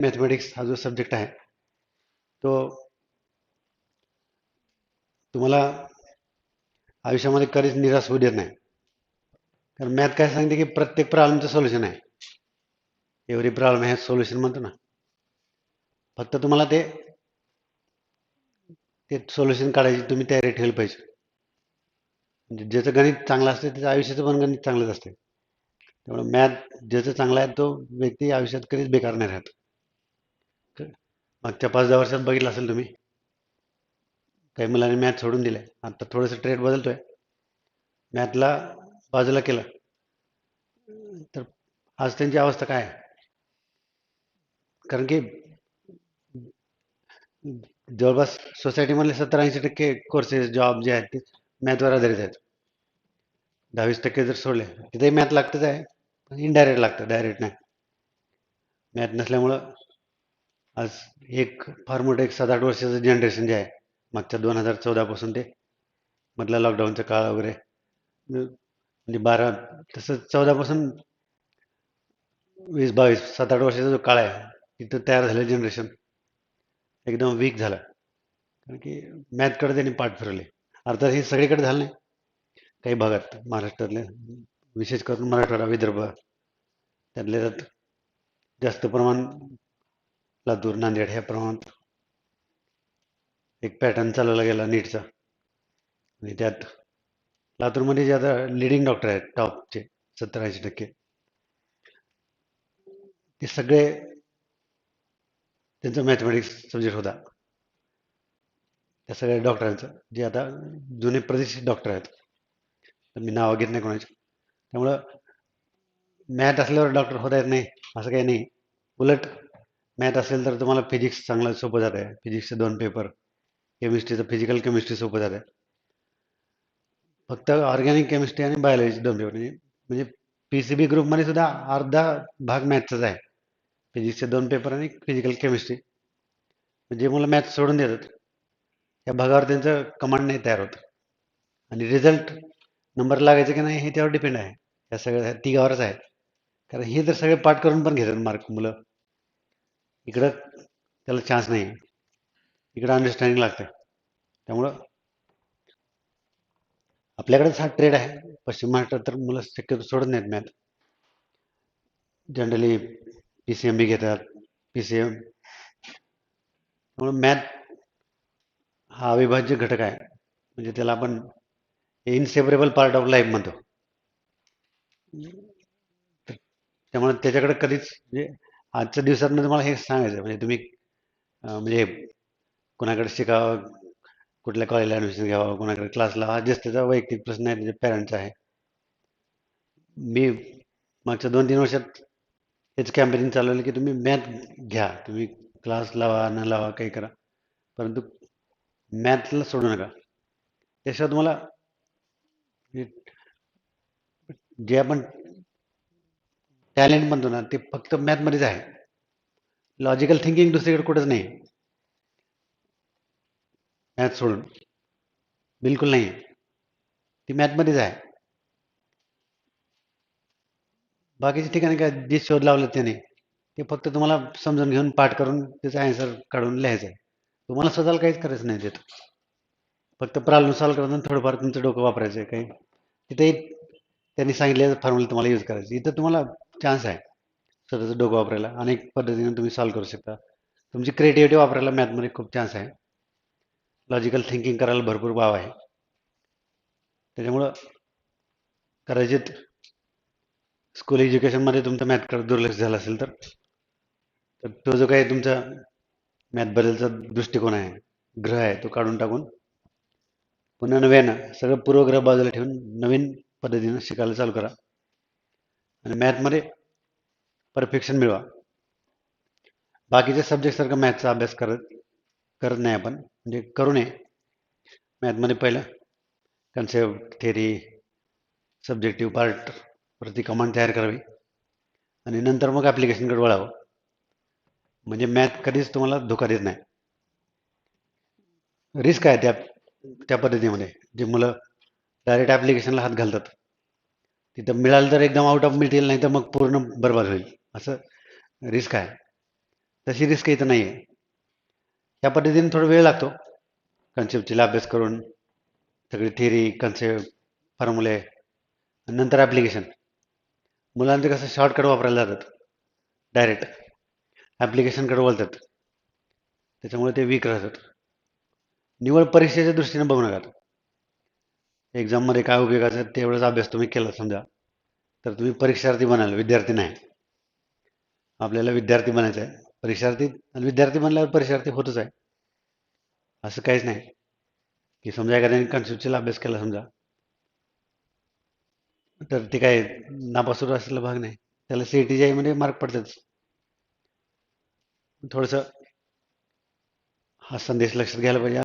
Mathematics हा जो subject आहे तो तुम्हाला आयुष्यामध्ये कधीच निराश होऊ देत नाही. कारण मॅथ काय सांगते की प्रत्येक प्रॉब्लेमचं सोल्युशन आहे. एव्हरी प्रॉब्लेम हॅज सोल्युशन म्हणतो ना. फक्त तुम्हाला ते ते सोल्युशन काढायची तुम्ही तयारी ठेवली पाहिजे. म्हणजे ज्याचं गणित चांगलं असते त्याचं आयुष्याचं पण गणित चांगलंच असते. त्यामुळे मॅथ ज्याचं चांगला आहे तो व्यक्ती आयुष्यात कधीच बेकार नाही राहत. मागच्या 5-10 वर्षात बघितलं असेल तुम्ही, काही मुलांनी मॅथ सोडून दिले. आता थोडंसं ट्रेंड बदलतोय. मॅथला बाजूला केलं तर आज त्यांची अवस्था काय आहे? कारण की जवळपास सोसायटीमधले 70-80% कोर्सेस जॉब जे आहेत ते मॅथवर आधारित आहेत. 10-20% जर सोडले तिथेही मॅथ लागतच आहे, पण इनडायरेक्ट लागतं, डायरेक्ट नाही. मॅथ नसल्यामुळं आज एक फार मोठं एक 7-8 वर्षाचं जनरेशन जे आहे, मागच्या 2014 पासून ते मधला लॉकडाऊनचा काळ वगैरे, म्हणजे 12 तसं 14 पासून 20-22 7-8 वर्षाचा जो काळ आहे तिथं तयार झालेलं जनरेशन एकदम वीक झालं. कारण की मॅथकडे त्यांनी पाठ फिरवले. अर्थात हे सगळीकडे झालं नाही, काही भागात महाराष्ट्रातले, विशेष करून मराठवाडा विदर्भ त्यातल्या त्यात जास्त प्रमाण, लातूर नांदेड ह्या प्रमाणात एक पॅटर्न चालवला गेला नीटचा. आणि त्यात लातूरमध्ये जे आता लिडिंग डॉक्टर आहेत टॉपचे 70-80%, ते सगळे त्यांचा मॅथमॅटिक्स सब्जेक्ट होता. त्या सगळ्या डॉक्टरांचं जे आता जुने प्रतिष्ठित डॉक्टर आहेत, तर मी नाव घेत नाही कोणाचे. त्यामुळं मॅथ असल्यावर डॉक्टर होता येत नाही असं काही नाही. उलट मॅथ असेल तर तुम्हाला फिजिक्स चांगलं सोपं जात आहे. फिजिक्सचे 2 पेपर, केमिस्ट्रीचं फिजिकल केमिस्ट्री सोपं जात आहे. फक्त ऑर्गॅनिक केमिस्ट्री आणि बायोलॉजी 2 पेपर, म्हणजे PCB ग्रुपमध्ये सुद्धा अर्धा भाग मॅथचाच आहे. फिजिक्सचे 2 पेपर आणि फिजिकल केमिस्ट्री. जे मुलं मॅथ सोडून देतात त्या भागावर त्यांचं कमांड नाही तयार होत. आणि रिझल्ट नंबर लागायचे की नाही हे त्यावर डिपेंड आहे. या सगळ्या तिघावरच आहे. कारण हे तर सगळे पाठ करून पण घेतात मार्क मुलं. इकडं त्याला चान्स नाही. इकडं अंडरस्टँडिंग लागतं. त्यामुळं आपल्याकडेच हा ट्रेड आहे. पश्चिम महाराष्ट्रात तर मुलं शक्यतो सोडत नाहीत मॅथ. जनरली PCM बी घेतात, PCM. त्यामुळे मॅथ हा अविभाज्य घटक आहे. म्हणजे त्याला आपण इनसेपरेबल पार्ट ऑफ लाईफ म्हणतो. त्यामुळे त्याच्याकडे कधीच, म्हणजे आजच्या दिवसात तुम्हाला हे सांगायचं म्हणजे तुम्ही म्हणजे कोणाकडे शिकावं, कुठल्या कॉलेजला ॲडमिशन घ्यावं, कोणाकडे क्लासला, हा जस्ट त्याचा वैयक्तिक प्रश्न आहे, त्याच्या पॅरेंटचा आहे. मी मागच्या 2-3 वर्षात हेच कॅम्पेनिंग चालवलं की तुम्ही मॅथ घ्या, तुम्ही क्लास लावा न लावा काही करा, परंतु मॅथला सोडू नका. त्याशिवाय तुम्हाला जे आपण टॅलेंट म्हणतो ना ते फक्त मॅथमध्येच आहे. लॉजिकल थिंकिंग दुसरीकडे कुठंच नाही, मॅथ सोडून बिलकुल नाही. ती मॅथमध्येच आहे. बाकीच्या ठिकाणी काय जे शोध लावलं त्याने ते फक्त तुम्हाला समजून घेऊन पाठ करून त्याचा आन्सर काढून लिहायचं आहे. तुम्हाला स्वतःला काहीच करायचं नाही त्यात. फक्त प्रॉब्लेम सॉल्व्ह करताना थोडंफार तुमचं डोकं वापरायचं आहे. काही तिथे त्यांनी सांगितलेलं फॉर्म्युला तुम्हाला यूज करायचं. इथं तुम्हाला चान्स आहे स्वतःचं डोकं वापरायला. अनेक पद्धतीने तुम्ही सॉल्व्ह करू शकता. तुमची क्रिएटिव्हिटी वापरायला मॅथमध्ये खूप चान्स आहे. लॉजिकल थिंकिंग करायला भरपूर वाव आहे. त्याच्यामुळं कदाचित स्कूल एज्युकेशनमध्ये तुमचं मॅथकडे दुर्लक्ष झालं असेल तर तो जो काही तुमचा मॅथबद्दलचा दृष्टिकोन आहे, ग्रह आहे, तो काढून टाकून पुन्हा नव्यानं सगळं पूर्वग्रह बाजूला ठेवून नवीन पद्धतीनं शिकायला चालू करा आणि मॅथमध्ये परफेक्शन मिळवा. बाकीच्या सब्जेक्टसारखा मॅथचा अभ्यास करत करत नाही आपण, म्हणजे करू नये. मॅथमध्ये पहिलं कन्सेप्ट, थेरी, सब्जेक्टिव्ह पार्ट प्रति कमांड तयार करावी आणि नंतर मग ॲप्लिकेशनकडे वळावं. म्हणजे मॅथ कधीच तुम्हाला धोका देत नाही. रिस्क आहे त्या त्या पद्धतीमध्ये. जे मुलं डायरेक्ट ॲप्लिकेशनला हात घालतात तिथं मिळालं तर एकदम आउट ऑफ मिळतील, नाही तर मग पूर्ण बरबाद होईल, असं रिस्क आहे. तशी रिस्क इथं नाही आहे. या पद्धतीने थोडा वेळ लागतो कन्सेप्टचा अभ्यास करून, सगळी थिअरी कन्सेप्ट फॉर्म्युले, नंतर ॲप्लिकेशन. मुलांचं कसं शॉर्टकट वापरायला जातात, डायरेक्ट ॲप्लिकेशनकडे वळतात, त्याच्यामुळे ते वीक राहतात. निवड परीक्षेच्या दृष्टीने बघू नका. एक्झाममध्ये काय उपयोगाचं तेवढाच अभ्यास तुम्ही केला समजा तर तुम्ही परीक्षार्थी बनाल, विद्यार्थी नाही. आपल्याला विद्यार्थी बनायचं आहे. परीक्षार्थी आणि विद्यार्थी बनल्यावर परीक्षार्थी होतच आहे, असं काहीच नाही की समजा एखाद्याने कन्सेप्टचा अभ्यास केला समजा तर ते काय नापास होत असलेला भाग नाही, त्याला CET मध्ये मार्क पडतात. थोडंसं हा संदेश लक्षात घ्यायला पाहिजे.